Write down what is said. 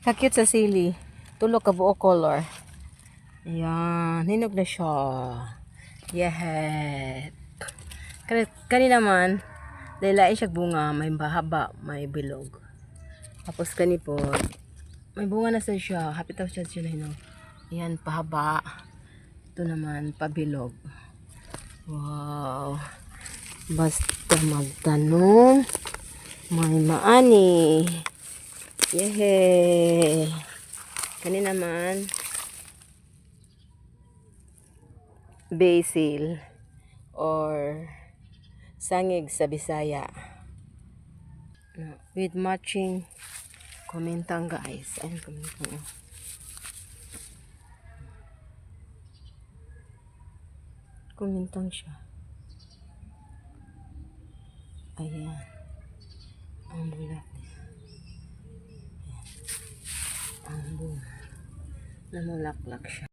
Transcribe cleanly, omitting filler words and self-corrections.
Kakute sa sili. Tulo ka buo color. Ayan. Hinog na siya. Yahet. Kani naman, dahil siya bunga, may bahaba, may bilog. Tapos kani po, may bunga na siya. Hapit daw siya na hinog. Ayan, pahaba. Ito naman, pabilog. Wow. Basta magtanong, may maani. Yehe. Kani naman, basil or sangig sa Bisaya. With matching kommentang guys. Ayun, kommentang. Kommentang siya. Ayan. Ang bulat niya. Ayan. Ang bunga. Namulaklak siya.